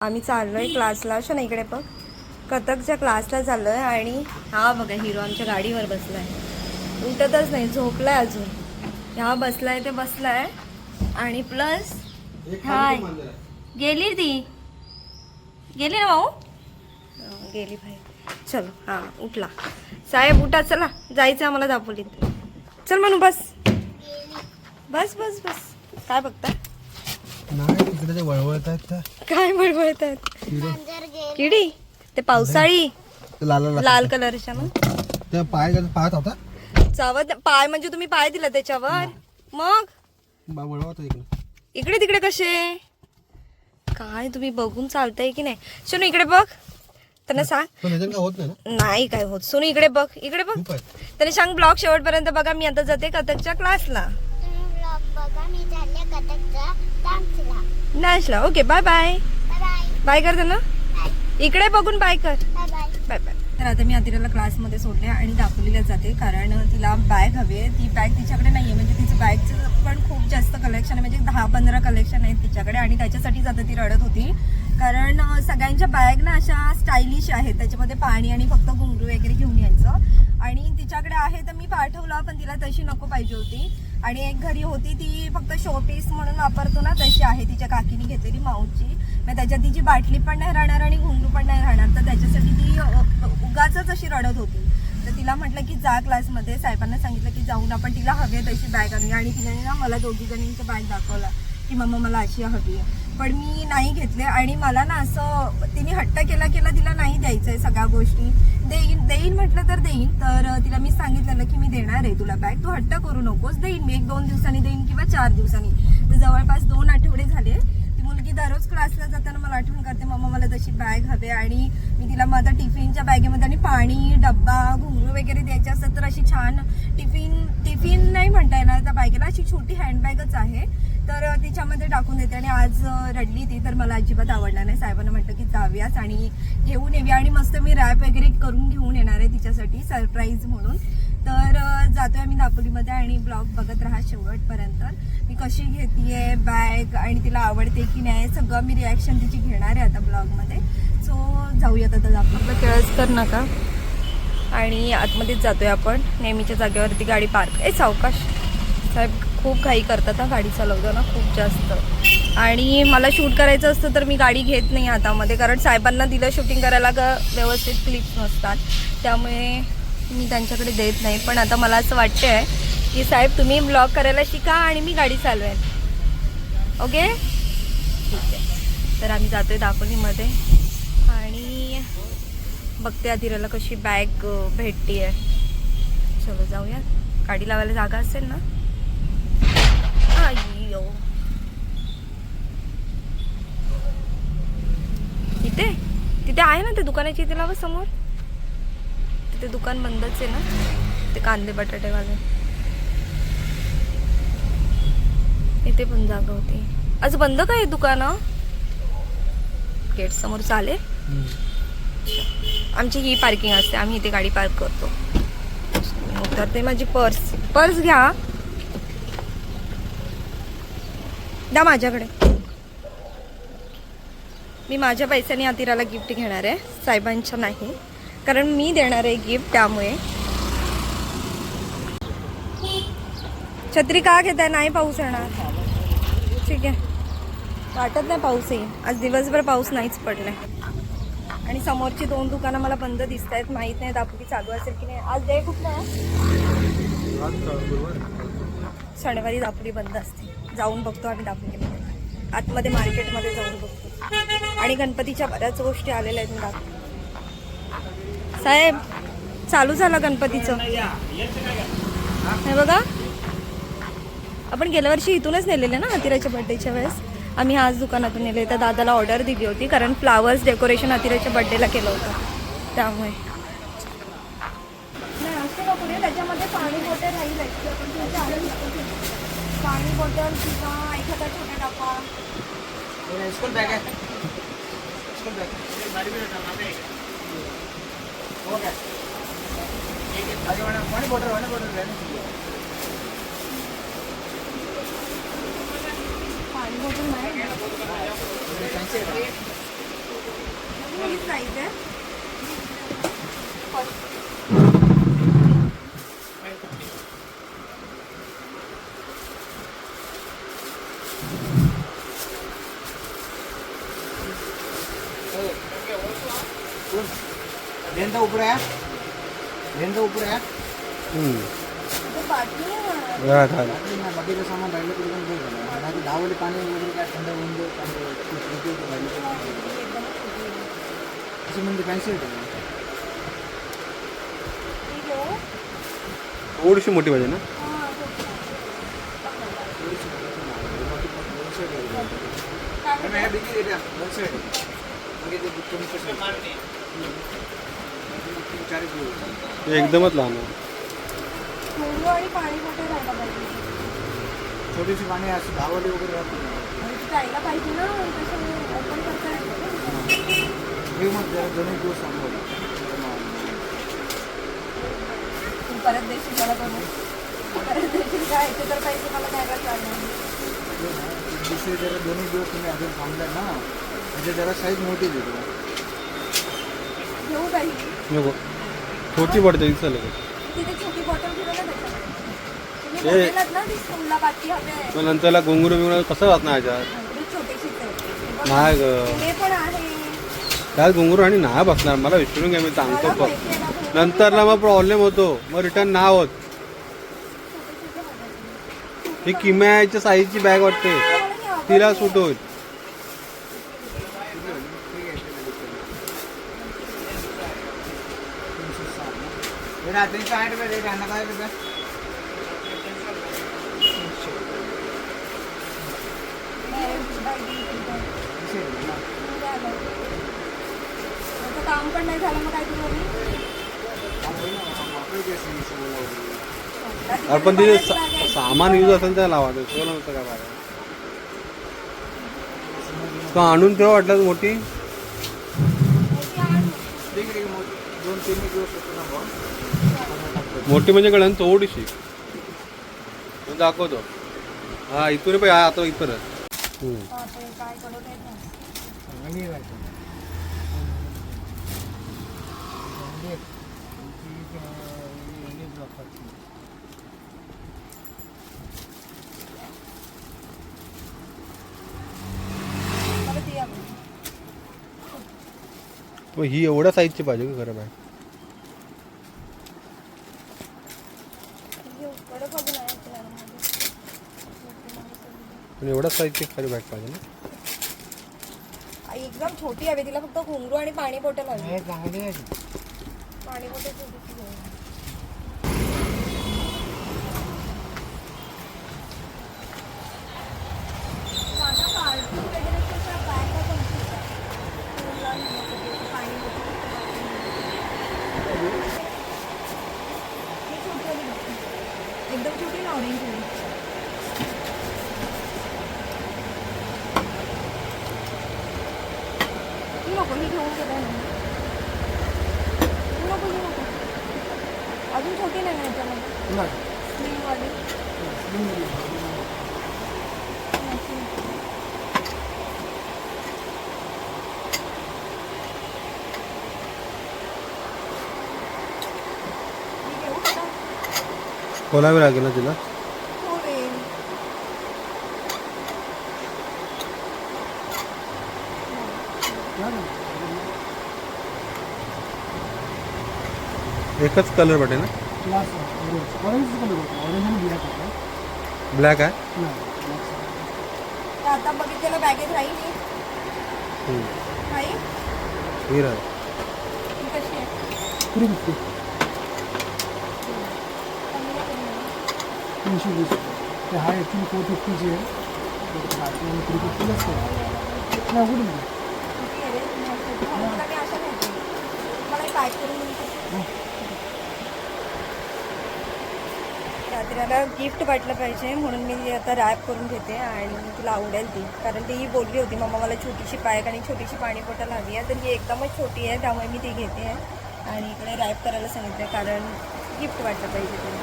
आम्ही चाललोय क्लासला. ना इकडे बघ, कथकच्या क्लासला चाललोय. आणि हा बघा हिरो आमच्या गाडीवर बसलाय, उठतच नाही, झोपलाय अजून. ह्या बसलाय ते बसलाय. आणि प्लस हाय गेली ती गेली ना भाऊ, गेली भाई. चलो हां उठला. साहेब उठा, चला जायचं आम्हाला दापोलीत. चल म्हणू बस बस बस बस. काय बघता? नाही तिकडे ते वळवळत आहेत. काय बडबडत आहेत? किडी ते पावसाळी लाल कलरच्या ना. त्या पाय पाहत होता चावत पाय म्हणजे तुम्ही पाय दिला त्याच्यावर, मग वळवत इकडे इकडे तिकडे कसे काय तुम्ही बघून चालताय की नाही? सोनू इकडे बघ, त्यांना सांग. होत नाही ना. नाही काय होत. सोनू इकडे बघ, इकडे बघ, त्याने सांग ब्लॉग शेवटपर्यंत बघा. मी आता जाते कथकच्या क्लासला, नाचला. ओके बाय बाय बाय कर ना, इकडे बघून बाय कर, बाय बाय. तर आता मी अतिराला क्लासमध्ये सोडले आणि दापोलीला जाते, कारण तिला बॅग हवी आहे. ती बॅग तिच्याकडे नाही आहे, म्हणजे तिचं बॅगचं पण खूप जास्त कलेक्शन आहे, म्हणजे 10-15 कलेक्शन आहेत तिच्याकडे. आणि त्याच्यासाठीच आता ती रडत होती, कारण सगळ्यांच्या बॅग ना अशा स्टायलिश आहेत, त्याच्यामध्ये पाणी आणि फक्त घुंगरू वगैरे घेऊन यायचं. आणि तिच्याकडे आहे तर मी पाठवलं, पण तिला तशी नको पाहिजे होती. आणि एक घरी होती ती फक्त शोपीस म्हणून वापरतो ना, तशी आहे तिच्या काकीने घेतलेली माऊची. मग त्याच्यात तिची बाटली पण नाही राहणार आणि घुंगरू पण नाही राहणार, तर त्याच्यासाठी ती उगाचच अशी रडत होती. तर तिला म्हटलं की जा क्लासमध्ये. साहेबांना सांगितलं की जाऊन आपण तिला हवी आहे तशी बॅग आणूया. आणि तिने ना मला दोघी जणींचं बॅग दाखवला की मम्मा मला अशी हवी आहे, पण मी नाही घेतले. आणि मला ना असं तिने हट्ट केला तिला नाही द्यायचं आहे सगळ्या गोष्टी. देईन म्हटलं तर देईन. तर तिला मी सांगितलेलं की मी देणार आहे तुला बॅग, तू हट्ट करू नकोस, देईन मी 1-2 दिवसांनी देईन किंवा 4 दिवसांनी. तर जवळपास 2 आठवडे झाले. ती मुलगी दररोज क्लासला जाताना मला आठवण करते, मम्मा मला तशी बॅग हवे. आणि मी तिला माझा टिफिनच्या बॅगेमध्ये आणि पाणी डब्बा घुंगरू वगैरे द्यायचे असतात, तर अशी छान टिफिन नाही म्हणता येणार त्या बॅगेला, अशी छोटी हँडबॅगच आहे, तर तिच्यामध्ये टाकून देते. आणि आज रडली ती, तर मला अजिबात आवडला नाही. साहेबांना म्हटलं की जाऊयाच आणि घेऊन येऊया. आणि मस्त मी रॅप वगैरे करून घेऊन येणार आहे तिच्यासाठी सरप्राईज म्हणून. तर जातोय आम्ही दापोलीमध्ये आणि ब्लॉग बघत राहा शेवटपर्यंत. मी कशी घेतेय बॅग आणि तिला आवडते की नाही सगळं मी रिॲक्शन तिची घेणार आहे आता ब्लॉगमध्ये. सो जाऊयात आता आपलं केळस कर नका. आणि आतमध्येच जातोय आपण, नेहमीच्या जागेवरती गाडी पार्क. सावकाश साहेब खूप घाई करतात हा गाडी चालवताना खूप जास्त. आणि मला शूट करायचं असतं तर मी गाडी घेत नाही हातामध्ये, कारण साहेबांना दिलं शूटिंग करायला व्यवस्थित क्लिप्स नसतात, त्यामुळे मी त्यांच्याकडे देत नाही. पण आता मला असं वाटतं आहे की साहेब तुम्ही ब्लॉग करायला शिका आणि मी गाडी चालवेन. ओके ठीक आहे. तर आम्ही जातोय दापोलीमध्ये आणि बघते अतिराला कशी बॅग भेटते आहे. चलो जाऊया. गाडी लावायला जागा असेल ना? अय्यो तिथे आहे ना ते दुकानाची, इथे लावा समोर. तिथे दुकान बंदच आहे ना, ते कांदे बटाटेवाले. इथे पण जागा होती. आज बंद काय दुकान? गेट समोर चालेल. आमची ही पार्किंग असते, आम्ही इथे गाडी पार्क करतो. उतरते. माझी पर्स घ्या, द्या माझ्याकडे. मी माझ्या पैशाने अतिराला गिफ्ट घेणार आहे, साहेबांच्या नाही, कारण मी देणार आहे गिफ्ट. त्यामुळे छत्री का घेताय? नाही पाऊस येणार. ठीक आहे, वाटत नाही पाऊस येईल. आज दिवसभर पाऊस नाहीच पडलाय. आणि समोरची 2 दुकानं मला बंद दिसत आहेत, माहीत नाही दापोली चालू असेल की नाही. आज डे कुठला आहे? शनिवारी दापोली बंद असते. जाऊन बघतो आम्ही दापोलीमध्ये, आतमध्ये मार्केटमध्ये जाऊन बघतो. आणि गणपतीच्या बऱ्याच गोष्टी आलेल्या आहेत दापोली. साहेब चालू झालं गणपतीचं, हे बघा. आपण गेल्या वर्षी इथूनच नेलेले ना अतिराच्या बड्डेच्या वेळेस. आम्ही आज दुकानातून नेले. त्या दादाला ऑर्डर दिली होती, कारण फ्लावर्स डेकोरेशन अतिराच्या बड्डेला केलं होतं, त्यामुळे. नाही असं नको रे, त्याच्यामध्ये पाणी बॉटल राहील. पाणी बॉटल किंवा एखादा छोटा डब्बा. स्कूल बॅग आहे. School bag okay. पाणी बॉटल पाणी बॉटल नाही. साईज आहे. लेंदा ऊपर है, लेंदा ऊपर है. तो बाटली नाही होणार. बाकी का सामान राहिलं तरी पण बरं झालं. नाही तर दहावाले पाणी वगैरे काय थंड होऊन जाईल, असं म्हणजे कॅन्सल होतं. थोडीशी मोठी पाहिजे ना. एकदमच लहान आहे. आणि पाणी कुठे राहायला पाहिजे. छोटीशी पाणी असं दहावाली वगैरे राहते. आणि ती जायला पाहिजे ना, तसं ओपन करता येतं. हे मग जरा 2 दिवस सांगू. तू परत देशील मला करून. परत देशील काय ते तर पैसे मला द्यायला चालणार. दुसरे जरा 2 दिवस तुम्ही अजून थांबलाय ना, म्हणजे जरा साईज मोठी देतो. घेऊ काही नको, छोटी पडते दिसेल. तिथे छोटी बॉटल ठेवलं ना त्याच्यामध्ये. तुम्ही ए. बोललात ना ती स्कूलला बाटली हवी आहे. मग नंतरला घुंगरू बिंगरू कसं राहत नाही ह्याच्यात. ती छोटीशीच आहे. नाही ग, हे पण आहे. काय घुंगरू आणि नाही बसणार. मला विचारून घ्या, मी सांगतो मला पण. माहिती आहे ना, पण नंतरला मग प्रॉब्लेम होतो, मग रिटर्न नाही होत. छोटीशीच आहे. ही किम्याच्या साईजची बॅग वाटते, मला ही आवडली. तिला सूट होईल. रात्रीचं 8 रुपये रेट आहे ना. काय रुपये आता काम पण नाही झालं, मग काय करू आम्ही? अरे पण तिथे सामान यूज असेल तर लावा, ते नव्हतं काय पाहिजे. तो आणून ठेवा वाटलं मोठी. 2-3 दिवस होतो ना भाऊ. मोठी म्हणजे कळण थोडीशी. तो दाखवतो. हा इथून पण आता इथूनच. काय कडवत आहेत ना. चांगली राहते. मला ती आवडली. मग ही एवढ्या साईजची पाहिजे का खरं बाय. कडक अजून आहे आपल्याला. पण एवढ्या साईजची खरी बॅग पाहिजे ना. एकदम छोटी हवी तिला, फक्त घुंगरू आणि पाणी बॉटल हवी. हे चांगली आहे. पाणी बॉटल छोटीशी घेऊ. साधा कार्टून वगैरेच्या बॅगा पण खूप आहे. स्कूलला नेण्यासाठी पाणी बॉटल ही छोटी वाली नको. एकदम छोटी ना, ऑरेंज वाली. ही नको, ही घेऊन गेलं ना. ही नको, ही नको. अजून छोटी नाही ना याच्यामध्ये. स्लिमवाली. ही घेऊ का? खोलावी लागेल ना तिला. हो रे. एकच कलर पाहिजे ना. ऑरेंज कलर होता. ऑरेंज आणि ब्लॅक होता. ब्लॅक आहे. तर आता बघितलेलं बॅगेत राहील ही. राहील? ही राहील. ही कशी आहे? ₹350. कमी नाही कमी नाही. 320 रुपये. ते हा ॲक्च्युली 450 आहे. 350 असतं. नाही कुठे नाही. किती आहे रे? मला मी अशा घ्यायची. मला एक पॅक करून देऊ शकतो? रात्रीला गिफ्ट वाटलं पाहिजे म्हणून मी आता रॅप करून घेते आणि तुला आवडेल ती, कारण ती बोलली होती मम्मा मला छोटीशी पॅक आणि छोटीशी पाणी बॉटल हवी आहे, तर ही एकदमच छोटी आहे त्यामुळे मी ती घेते आहे आणि इकडे रॅप करायला सांगितलं कारण गिफ्ट वाटलं पाहिजे तुला.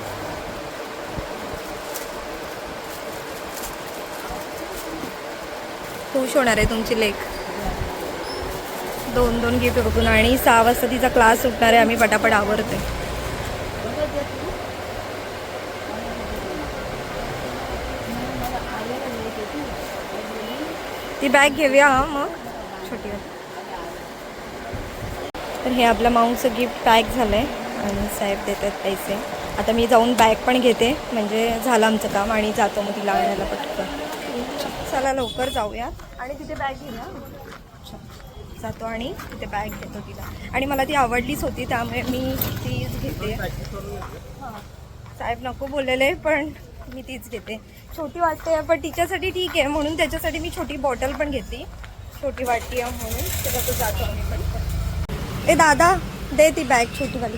खुश होणार आहे तुमची लेक. 2 गिफ्ट बघून आणि 6 वाजता तिचा क्लास सुटणार आहे. आम्ही पटापट आवरते. ती बॅग घेऊया हा मग छोटी. तर हे आपल्या माऊचं गिफ्ट पॅक झालं आहे आणि साहेब देतात पैसे. आता मी जाऊन बॅग पण घेते म्हणजे झालं आमचं काम आणि जातो मग तिला आणायला पटकन. चला लवकर जाऊया आणि तिथे बॅग घेऊया. जातो आणि तिथे बॅग घेतो तिला. आणि मला ती आवडलीच होती त्यामुळे मी तीच घेते. हां साहेब नको बोललेले पण मी तीच घेते. छोटी वाटते पण तिच्यासाठी ठीक आहे म्हणून त्याच्यासाठी मी छोटी बॉटल पण घेतली. छोटी वाटते म्हणून त्याला तो जातो आम्ही पण. ए दादा दे ती बॅग छोटीवाली.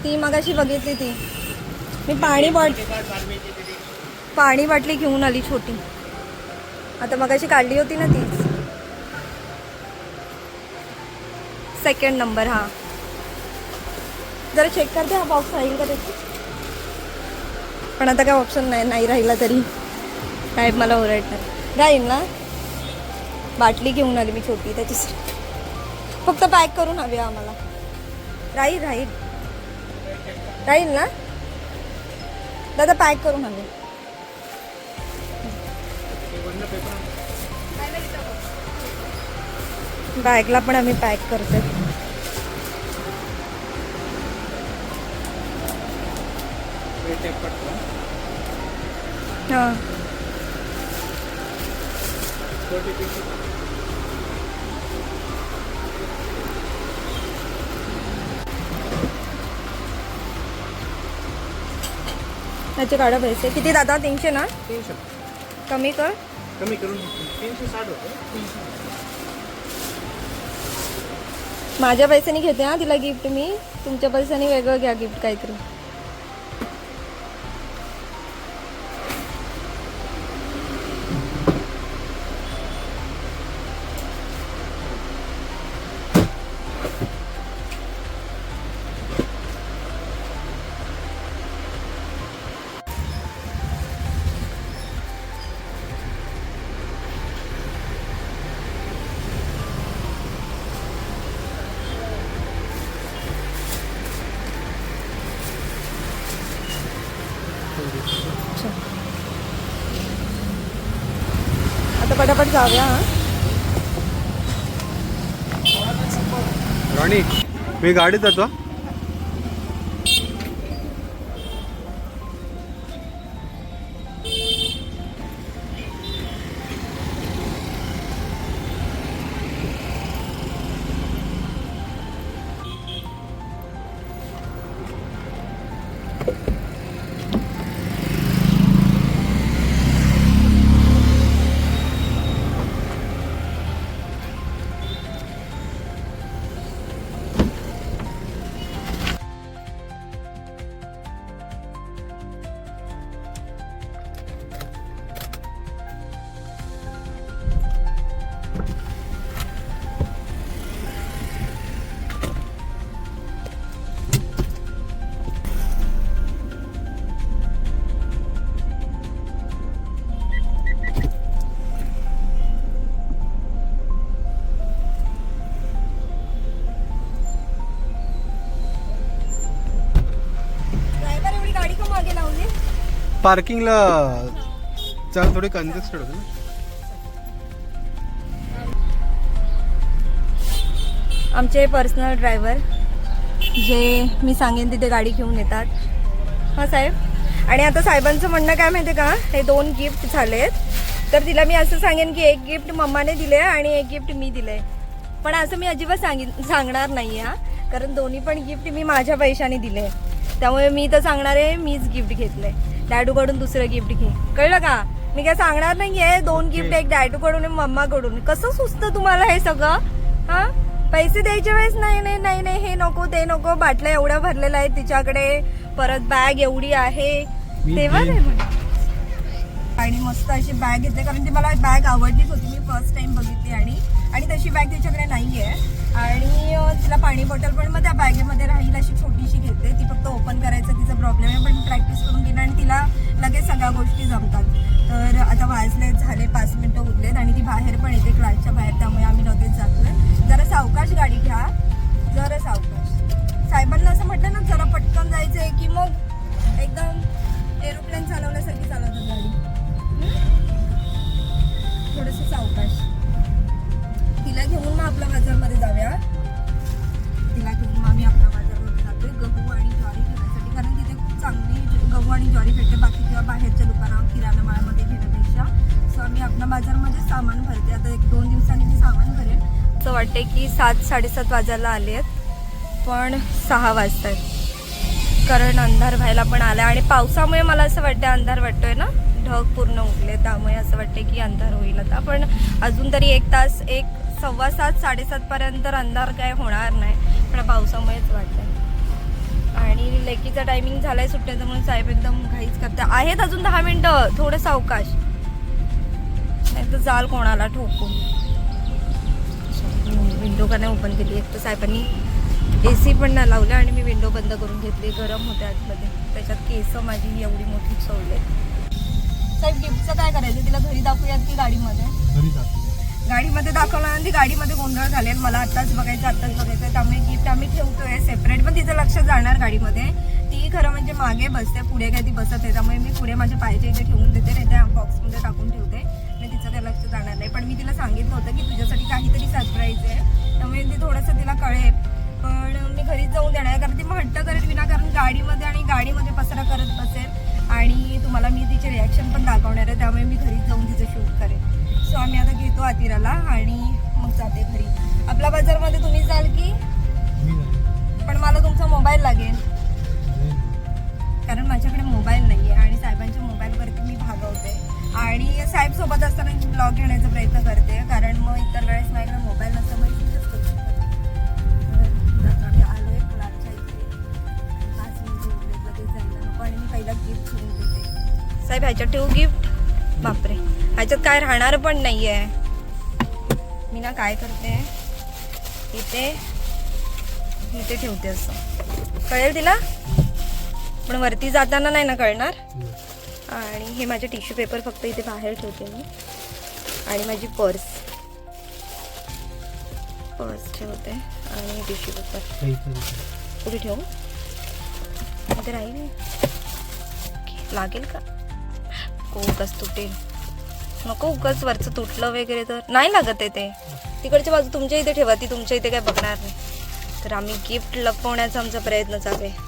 ती मगाशी बघितली ती. मी पाणी बाटली घेऊन आली छोटी. आता मगाशी काढली होती ना तीच. 2nd number. हां जरा चेक करते हा बॉक्स राहील का त्याची. पण आता काय ऑप्शन नाही राहिला तरी साहेब मला ओरडणार. राहील ना. बाटली घेऊन आली मी छोटी त्याच्यासाठी. फक्त पॅक करून हवी आम्हाला. राहील ना दादा. पॅक करून हवे. बॅगला पण आम्ही पॅक करतो. हां त्याचे काढा पैसे. किती दादा. 300 ना. 300 कमी कर. कमी करून 360 होतं. माझ्या पैशाने घेते हा तिला गिफ्ट मी. तुमच्या पैशाने वेगळं घ्या गिफ्ट काहीतरी. आता पटापट जाऊया. राणी मी गाडीत जातो. पार्किंगला चल थोडी कंजेस्टेड होते ना. आमचे पर्सनल ड्रायव्हर जे मी सांगेन तिथे गाडी घेऊन येतात. हां साहेब. आणि आता साहेबांचं म्हणणं काय माहिती का. हे 2 गिफ्ट झालेत तर तिला मी असं सांगेन की एक गिफ्ट मम्माने दिले आणि एक गिफ्ट मी दिले. पण असं मी अजिबात सांगणार नाही हा. कारण दोन्ही पण गिफ्ट मी माझ्या पैशाने दिले. त्यामुळे मी तर सांगणार आहे मीच गिफ्ट घेतलंय. डॅडूकडून दुसरं गिफ्ट घे. कळलं का. मी काय सांगणार नाहीये 2 गिफ्ट एक डॅडूकडून आणि मम्माकडून. कसं सुचतं तुम्हाला हे सगळं. हां पैसे द्यायच्या वेळेस नाही हे नको ते नको. बाटल्या एवढ्या भरलेल्या आहेत तिच्याकडे. परत बॅग एवढी आहे तेव्हा नाही म्हणे. आणि मस्त अशी बॅग घेतली कारण ती मला बॅग आवडलीच होती. मी फर्स्ट टाइम बघितली आणि तशी बॅग तिच्याकडे नाही आहे. आणि तिला पाणी बॉटल पण मग त्या बॅगेमध्ये राहील अशी छोटीशी घेते. ती फक्त ओपन करायचा तिचा प्रॉब्लेम आहे. पण प्रॅक्टिस करून घेणं आणि तिला लगेच सगळ्या गोष्टी जमतात. तर आता वाजले झाले 5 मिनिटं उरलेत आणि ती बाहेर पण येते क्लासच्या बाहेर. त्यामुळे आम्ही लगेच जातोय. जरा सावकाश एकदम एरोप्लेन चालवल्यासारखी चालवतात गाडी. थोडस सावकाश. तिला घेऊन मग आपल्या बाजारमध्ये जाऊया. तिला घेऊन मग आम्ही आपल्या बाजारमध्ये जातोय गहू आणि ज्वारी घेण्यासाठी, कारण तिथे खूप चांगली गहू आणि ज्वारी भेटते बाकी किंवा बाहेरच्या दुकानात किराणा माळामध्ये घेण्यापेक्षा. सो आम्ही आपल्या बाजारमध्ये सामान भरते. आता 1-2 दिवसांनी मी सामान भरेन. असं वाटते की 7-7:30 वाजायला आले आहेत, पण 6 वाजतात, कारण अंधार व्हायला पण आला. आणि पावसामुळे मला असं वाटतं अंधार वाटतोय ना, ढग पूर्ण उठले, त्यामुळे असं वाटते की अंधार होईल आता. पण अजून तरी 1 तास, 1:15-7:30 पर्यंत अंधार काय होणार नाही, पण पावसामुळेच वाटतंय. आणि लेकीचा टायमिंग झालाय सुट्ट्याचा, म्हणून साहेब एकदम घाईच करते. आहेत अजून 10 मिनिटं, थोडं सावकाश, नाही तर जाल कोणाला ठोकून. विंडो का नाही ओपन केली, एक तर साहेबांनी AC पण नाही लावलं आणि मी विंडो बंद करून घेतली, गरम होते आतमध्ये. त्याच्यात केस माझी एवढी मोठी चवले. साहेब गिफ्टचं काय करायचं, तिला घरी दाखवूयात की गाडीमध्ये? घरी जातो. गाडीमध्ये दाखवल्यानंतर गाडीमध्ये गोंधळ झालेल, मला आत्ताच बघायचं. त्यामुळे गिफ्ट आम्ही ठेवतोय सेपरेट, पण तिचं लक्ष जाणार गाडीमध्ये. ती खरं म्हणजे मागे बसते, पुढे काय ती बसत आहे, त्यामुळे मी पुढे माझ्या पायाच्या इथे ठेवून देते, नाही त्या बॉक्समध्ये टाकून ठेवते, आणि तिचं काय लक्ष जाणार नाही. पण मी तिला सांगितलं होतं की तुझ्यासाठी काहीतरी सरप्राईज आहे, त्यामुळे ती थोडंसं तिला कळेल. पण मी घरीच जाऊन देणार आहे, कारण ती मग हट्ट करेल विनाकारण गाडीमध्ये पसरा करत बसेल, आणि तुम्हाला मी तिचे रिॲक्शन पण दाखवणार आहे, त्यामुळे मी घरीच जाऊन तिचं शूट करेन. सो आम्ही आता घेतो आतिराला आणि मग जाते घरी. आपल्या बाजारमध्ये तुम्ही जाल की? पण मला तुमचा मोबाईल लागेल, कारण माझ्याकडे मोबाईल नाही आहे आणि साहेबांच्या मोबाईलवरती मी भागवते. आणि साहेब सोबत असताना मी ब्लॉग घेण्याचा प्रयत्न करते, कारण मग इतर वेळेस माझ्याकडे मोबाईल नसल्यामुळे शूटच करू शकते. आम्ही आलो आहे क्लासच्या इथे, 5 मिनिटं लगेच जायला नको, आणि मी पहिला गिफ्ट ठेवून देते. साहेब ह्याच्यात ठेवू गिफ्ट? बापरे, ह्याच्यात काय राहणार पण नाही आहे. मी ना काय करते, इथे ठेवते, असं कळेल तिला, पण वरती जाताना नाही ना कळणार. आणि हे माझे टिश्यू पेपर फक्त इथे बाहेर ठेवते मी, आणि माझी पर्स ठेवते, आणि टिश्यू पेपर कुठे ठेवू? इथे राहील, लागेल का? उगाच तुटेल, नको उगाच वरचं तुटलं वगैरे तर नाही लागत आहे ते. तिकडची बाजू तुमच्या इथे ठेवा, ती तुमच्या इथे काय बघणार नाही. तर आम्ही गिफ्ट लपवण्याचा आमचा प्रयत्न चालू आहे.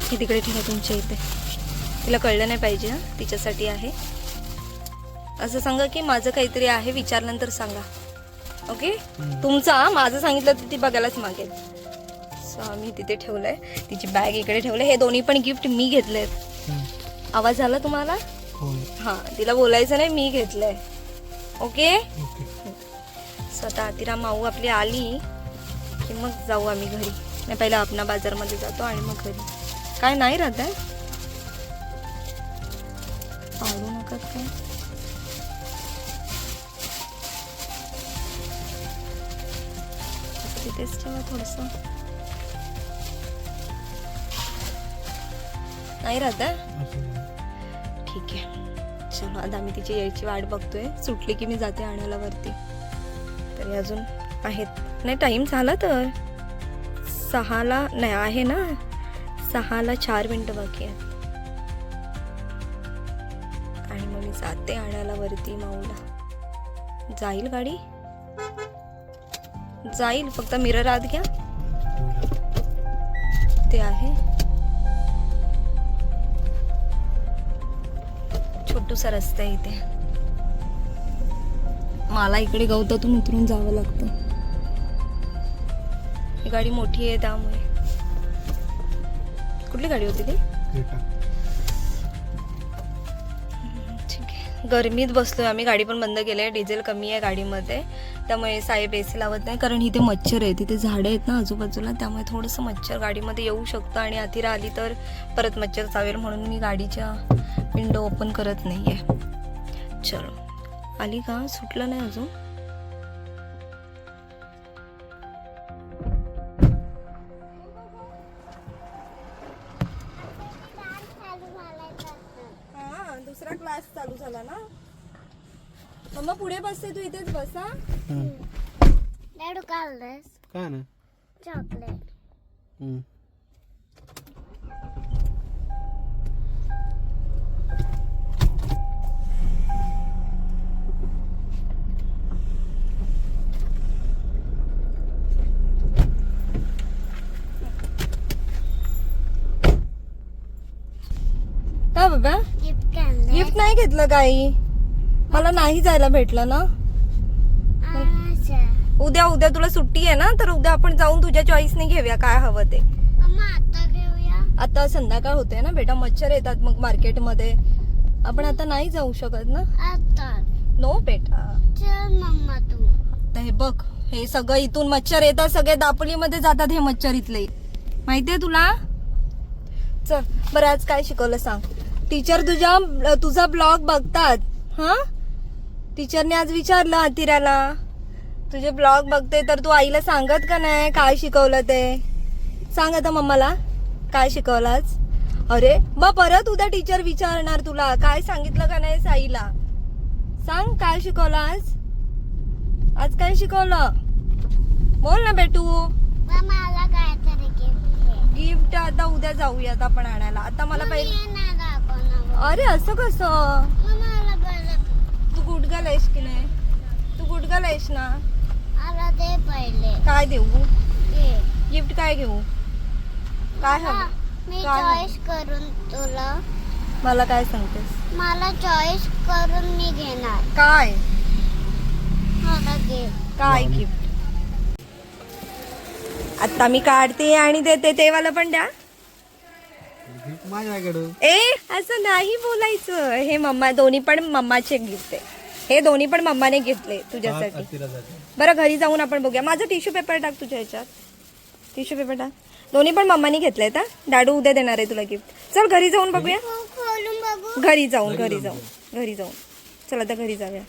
ही तिकडे ठेवा तुमच्या इथे, तिला कळलं नाही पाहिजे ना, तिच्यासाठी आहे. असं सांगा की माझं काहीतरी आहे, विचारल्यानंतर सांगा. ओके, तुमचा माझं सांगितलं तर ती बघायलाच मागेल. सो आम्ही तिथे ठेवलंय, तिची बॅग इकडे ठेवलंय. हे दोन्ही पण गिफ्ट मी घेतलेत. आवाज आला तुम्हाला? हां, तिला बोलायचं नाही, मी घेतलंय. ओके. सो आता आतिरा माऊ आपली आली की मग जाऊ आम्ही घरी. नाही, पहिला आपणा बाजारमध्ये जातो आणि मग घरी. काय नाही राहत आहे, पाळू नका काय. तिथेच ठेवा थोडंसं, नाही राहत आहे. ठीक आहे, चलो आता आम्ही तिची यायची वाट बघतोय. सुटली की मी जाते आणायला वरती. तरी अजून आहेत, नाही टाईम झाला तर 6ला नाही आहे ना, 6ला 4 मिनिटं बाकी आहेत. आणि मग मी जाते आणायला वरती माऊला. जाईल गाडी, जाईल, फक्त मिरर आत घ्या, ते आहे. छोटूसा रस्ता आहे इथे, मला इकडे गवतातून उतरून जावं लागतं. ही गाडी मोठी आहे त्यामुळे. कुठली गाडी होती ती? ठीक आहे, गरमीत बसलोय आम्ही, गाडी पण बंद केली आहे, डिझेल कमी आहे गाडीमध्ये, त्यामुळे साहेब AC लावत नाही, कारण इथे मच्छर आहे, तिथे झाडं आहेत ना आजूबाजूला, त्यामुळे थोडंसं मच्छर गाडीमध्ये येऊ शकतं. आणि आतिरा आली तर परत मच्छर चावेल, म्हणून मी गाडीच्या विंडो ओपन करत नाही आहे. चलो, आली का? सुटलं नाही अजून. हा, दुसरा क्लास चालू झाला ना. मम्मा पुढे बसते, तू इथेच बसा. Let us call this काय ना chocolate. बाबा गिफ्ट नाही घेतलं काही मला नाही जायला भेटलं ना उद्या तुला सुट्टी आहे ना तर उद्या आपण जाऊन तुझ्या चॉईसने घेऊया काय हवं ते आता संध्याकाळ होते ना बेटा मच्छर येतात मग मार्केटमध्ये आपण आता नाही जाऊ शकत ना नो बेटा आता हे बघ हे सगळं इथून मच्छर येतात सगळे दापोलीमध्ये जातात हे मच्छर इथले माहितीये तुला चल बरं आज काय शिकवलं सांग टीचर तुझा ब्लॉग बघतात हा टीचरने आज विचारलं अतिराला तुझे ब्लॉग बघते तर तू आईला सांगत का नाही काय शिकवलं ते सांग आता मम्माला काय शिकवलं आज अरे मग परत उद्या टीचर विचारणार तुला काय सांगितलं का नाही आईला सांग काय शिकवलं आज काय शिकवलं बोल ना बेटू मला काहीतरी गिफ्ट आता उद्या जाऊयात आपण आणायला आता मला पहिले अरे असं कसं तू गुडगल आहेस की नाही तू गुडगल आहेस ना दे पहिले काय देऊ गिफ्ट काय घेऊ काय हवं मी काय चॉईस करून तुला मला काय सांगतेस मला चॉईस करून मी घेणार काय मला घे काय गिफ्ट आता मी काढते आणि देते ते वाला पण द्या माझ्याकडं ए असं नाही बोलायचं हे मम्मा दोन्ही पण मम्माचे गिफ्ट आहे हे दोन्ही पण मम्माने घेतले तुझ्यासाठी बरं घरी जाऊन आपण बघूया माझा टिश्यू पेपर टाक तुझ्या ह्याच्यात टिश्यू पेपर टाक दोन्ही पण मम्माने घेतलंय का डाडू उद्या देणार आहे तुला गिफ्ट चल घरी जाऊन बघूया खोलून बघू घरी जाऊन चल आता घरी जाऊया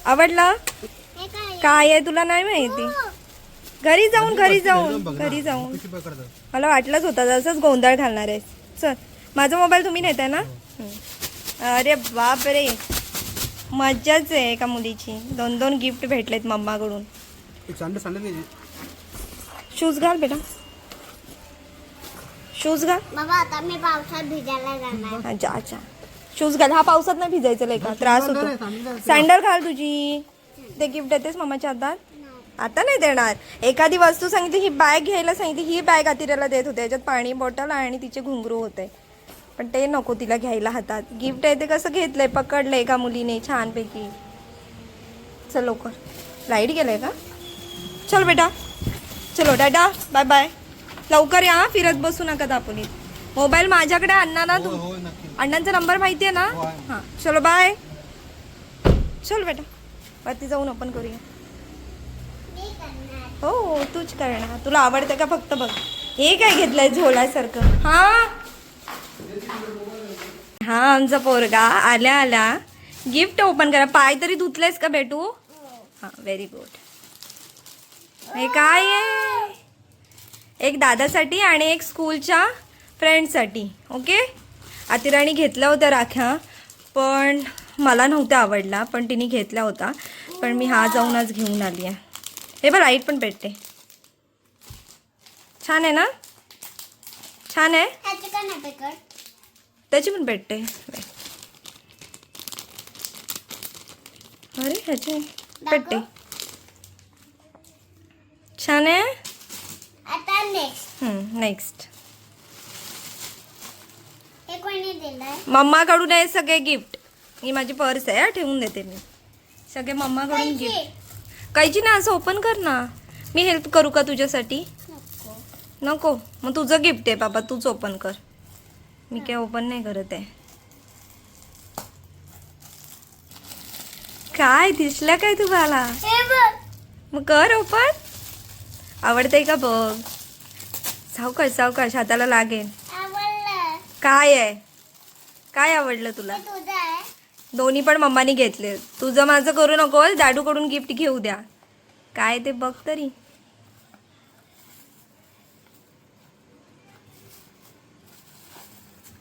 आवडलं हे काय काय आहे तुला नाही माहिती घरी जाऊन मला वाटलंच होतं जसंच गोंधळ घालणार आहे चल माझा मोबाईल तुम्ही नेताय ना अरे बाप रे मज्जाच आहे एका मुलीची 2 गिफ्ट भेटलेत मम्माकडून शूज घाल बेटा शूज घाल बाबा आता मी पावसात भिजायला जाणार अच्छा शूज घाल हा पावसात नाही भिजायचं लय का त्रास होतो सँडल घाल तुझी ते गिफ्ट देतेस मम्माच्या हातात आता नाही देणार एखादी वस्तू सांगितली ही बॅग घ्यायला सांगितली ही बॅग अतिरेला देत होते याच्यात पाणी बॉटल आणि तिचे घुंगरू होते पण ते नको तिला घ्यायला हातात गिफ्ट आहे ते कसं घेतलंय पकडलंय एका मुलीने छानपैकी चल लवकर लाईट गेलंय का चल बेटा चलो टाटा बाय बाय लवकर या फिरत बसू नका दापोलीत मोबाईल माझ्याकडे आणणार ना तू अण्णांचा नंबर माहिती आहे ना हां चलो बाय चल बेटा वरती जाऊन आपण करूया हो तूच करणार तुला आवडतं का फक्त बघ हे काय घेतलंय झोलासारखं हा आमचा पोरगा आल्या गिफ्ट ओपन करा पाय तरी धुतलेस का बेटू हा व्हेरी गुड हे काय आहे एक दादासाठी आणि एक स्कूलच्या फ्रेंडसाठी ओके अतिराणी घेतल्या होत्या राख्या पण मला नव्हत्या आवडला पण तिने घेतला होता पण मी हा जाऊन आज घेऊन आली आहे हे बघ लाईट पण पेटते छान आहे ना छान आहे ह्याची का नाही पेकट त्याची पण पेटते अरे ह्याची पेटते छान आहे आता नेक्स्ट नेक्स्ट हे कोणी दिलंय मम्माकडून आहे सगळे गिफ्ट ही माझी पर्स आहे ठेवून देते मी सगळे मम्माकडून गिफ्ट काहीची ना असं ओपन कर ना मी हेल्प करू का तुझ्यासाठी नको मग तुझं गिफ्ट आहे बाबा तूच ओपन कर मी काय ओपन नाही करत आहे काय दिसलं काय तुम्हाला हे बघ मग कर ओपन आवडतंय का बघ सावकाश हाताला लागेल आवडलं काय आहे काय आवडलं तुला हे तुझं आहे दोन्ही पण मम्मानी घेतले तुझं माझं करू नको दाडूकडून गिफ्ट घेऊ द्या काय ते बघ तरी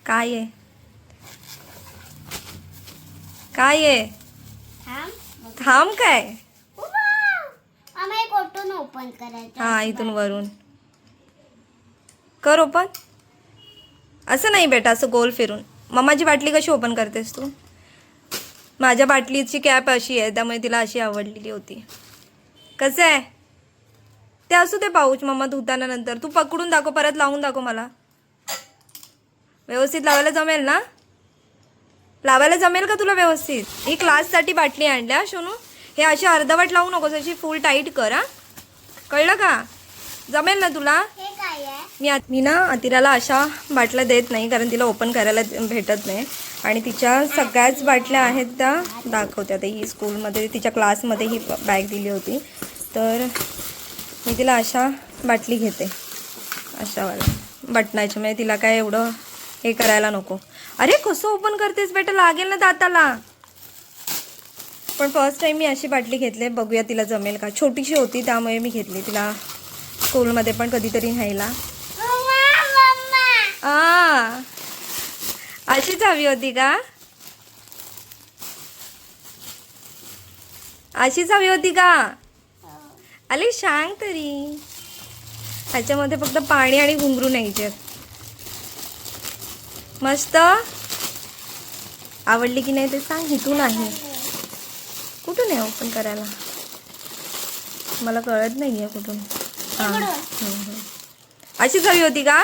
काय आहे थांब काय आम्हाला एक ओटून ओपन करायचं हा इथून वरून कर ओपन असं नाही बेटा असं गोल फिरून मम्माची बाटली कशी ओपन करतेस तू माझ्या बाटलीची कॅप अशी आहे त्यामुळे तिला अशी आवडलेली होती कसं आहे ते असू दे पाऊच मम्मा धुताना नंतर तू पकडून दाखव परत लावून दाखव मला व्यवस्थित लावायला जमेल ना लावायला जमेल का तुला व्यवस्थित? ही क्लाससाठी बाटली आणल्या सोनू. हे अशी अर्धवट लावू नकोस, अशी फुल टाईट कर हा. कळलं का? जमेल ना तुला? हे काय आहे? मी ना अतिराला अशा बाटल्या देत नाही कारण तिला ओपन करायला भेटत नाही. आणि तिच्या सगळ्याच बाटल्या आहेत त्या दाखवत्या. ते ही स्कूलमध्ये तिच्या क्लासमध्ये ही बॅग दिली होती, तर मी तिला अशा बाटली घेते, अशावाला बटनाची. म्हणजे तिला काय एवढं हे करायला नको. अरे कसं ओपन करतेस बेटा, लागेल ना दाताला. पण फर्स्ट टाइम मी अशी बाटली घेतली. बघूया तिला जमेल का. छोटीशी होती त्यामुळे मी घेतली तिला स्कूलमध्ये पण कधीतरी न्यायला. अशीच हवी होती का? अशीच हवी होती का? अरे सांग तरी. ह्याच्यामध्ये फक्त पाणी आणि घुंगरू न्यायचे. मस्त आवडली की नाही ते सांग. इथून आहे, कुठून आहे ओपन करायला? मला कळत नाहीये कुठून. हां, अशीच हवी होती का?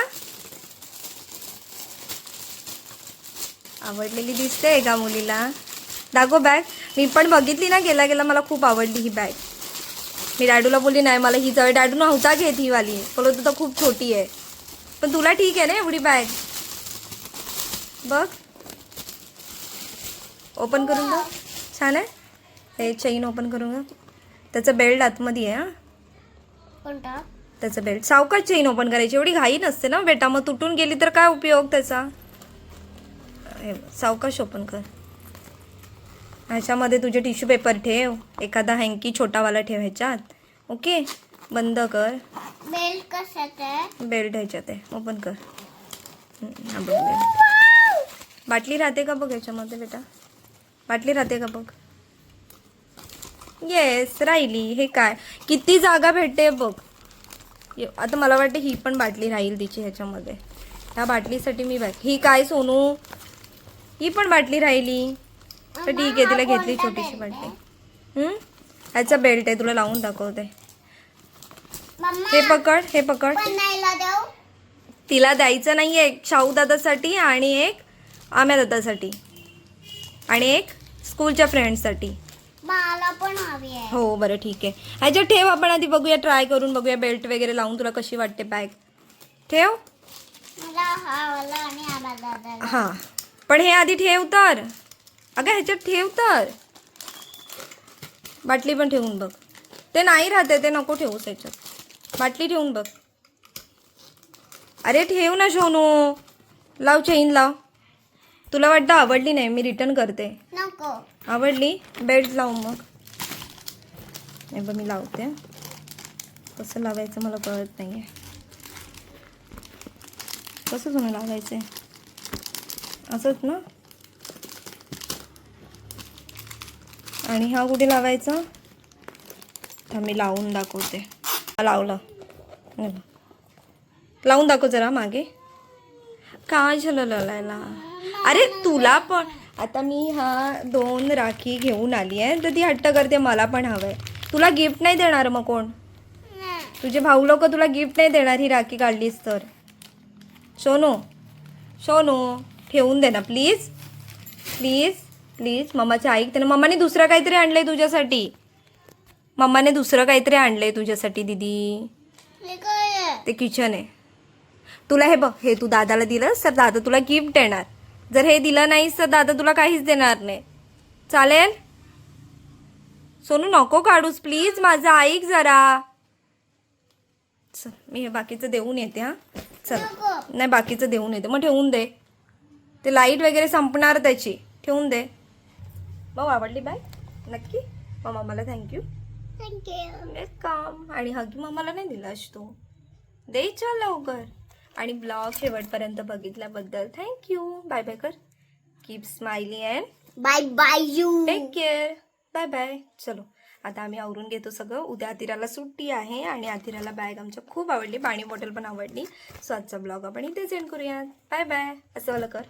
आवडलेली दिसते एका मुलीला. दाखव बॅग. मी पण बघितली ना गेला गेला, मला खूप आवडली ही बॅग. मी डॅडूला बोलली नाही मला ही जवळ, डॅडू नव्हता घेत ही वाली, बोलत होता खूप छोटी आहे. पण तुला ठीक आहे ना एवढी बॅग? बघ, ओपन करून बघ. छान आहे. हे चेन ओपन करून बघ. त्याचं बेल्ट आतमध्ये आहे. हां, कोणता? त्याचं बेल्ट. सावकाश चेन ओपन करायची, एवढी घाई नसते ना बेटा. मग तुटून गेली तर काय उपयोग त्याचा. हे सावकाश ओपन कर. ह्याच्यामध्ये तुझे टिश्यू पेपर ठेव, एखादा हँकी छोटावाला ठेव ह्याच्यात. ओके, बंद कर. बेल्ट कशात आहे? बेल्ट ह्याच्यात आहे, ओपन कर. हा बघ बेल्ट. बाटली राहते का बघ ह्याच्यामध्ये बेटा, बाटली राहते का बघ. येस, राहिली. हे काय किती जागा भेटते बघ. आता मला वाटतं ही पण बाटली राहील तिची ह्याच्यामध्ये. ह्या बाटलीसाठी मी बॅग. ही काय सोनू, ही पण बाटली राहिली. तर ठीक आहे, तिला घेतली छोटीशी बाटली. ह्याचा बेल्ट आहे, तुला लावून दाखवते. हे पकड, हे पकड. तिला द्यायचं नाही आहे. एक शाहू दादासाठी आणि एक आम्या दादासाठी आणि एक स्कूलच्या फ्रेंड्ससाठी. मला पण हवी आहे. हो बरं ठीक आहे. ह्याच्यात ठेव, आपण आधी बघूया, ट्राय करून बघूया बेल्ट वगैरे लावून तुला कशी वाटते बॅग. ठेव. मला हा वाला आणि आबा दादा. हां, पण हे आधी ठेव तर. अगं ह्याच्यात ठेव तर. बाटली पण ठेवून बघ. ते नाही राहते, ते नको ठेवूस ह्याच्यात. बाटली ठेवून बघ. अरे ठेव ना सोनू. लाव, चेन लाव. तुला वाटतं आवडली नाही, मी रिटर्न करते. नको. आवडली? बेल्ट लावू मग. नाही बघ मी लावते. कसं लावायचं मला कळत नाही आहे. कसं तुम्ही लावायचं आहे? असंच ना. आणि हा कुठे लावायचा? हा मी लावून दाखवते. लावलं. लावून दाखव जरा मागे. काय झालं लावायला? अरे तुला पण आता मी हा 2 राखी घेऊन आली आहे, तर ती हट्ट करते मला पण हवं आहे. तुला गिफ्ट नाही देणार मग कोण? तुझे भाऊ लोक तुला गिफ्ट नाही देणार ही राखी काढलीस तर. सोनू, सोनू ठेवून दे ना प्लीज, प्लीज प्लीज. मम्माचं ऐकते ना. मम्माने दुसरं काहीतरी आणलंय तुझ्यासाठी. मम्माने दुसरं काहीतरी आणलंय तुझ्यासाठी दीदी. हे काय आहे? ते किचन आहे. तुला हे बघ, हे तू दादाला दिलंस तर दादा तुला गिफ्ट देणार. जर हे दिलं नाहीस तर दादा तुला काहीच देणार नाही. चालेल? सोनू नको काढूस प्लीज, माझं ऐक जरा. चल मी हे बाकीचं देऊन येते. हां चल. नाही बाकीचं देऊन येते. मग ठेवून दे. ते लाईट वगैरे संपणार त्याची. ठेवून दे. मग आवडली बाय नक्की. मग मम्माला थँक्यू. थँक्यू. वेलकम. आणि हगी मम्माला नाही दिलास तू. दे चल लवकर. आणि ब्लॉग शेवटपर्यंत बघितल्याबद्दल थँक्यू. बाय बाय कर. Keep smiling and bye bye you. Take care. Bye bye. चलो आता आम्ही आवरून घेतो सगळं. उद्या आतिराला सुट्टी आहे आणि आतिराला बॅग आमच्या खूप आवडली, पाणी बॉटल पण आवडली. सो आजचा ब्लॉग आपण इथे सेंड करूयात. Bye bye. असं वाला कर.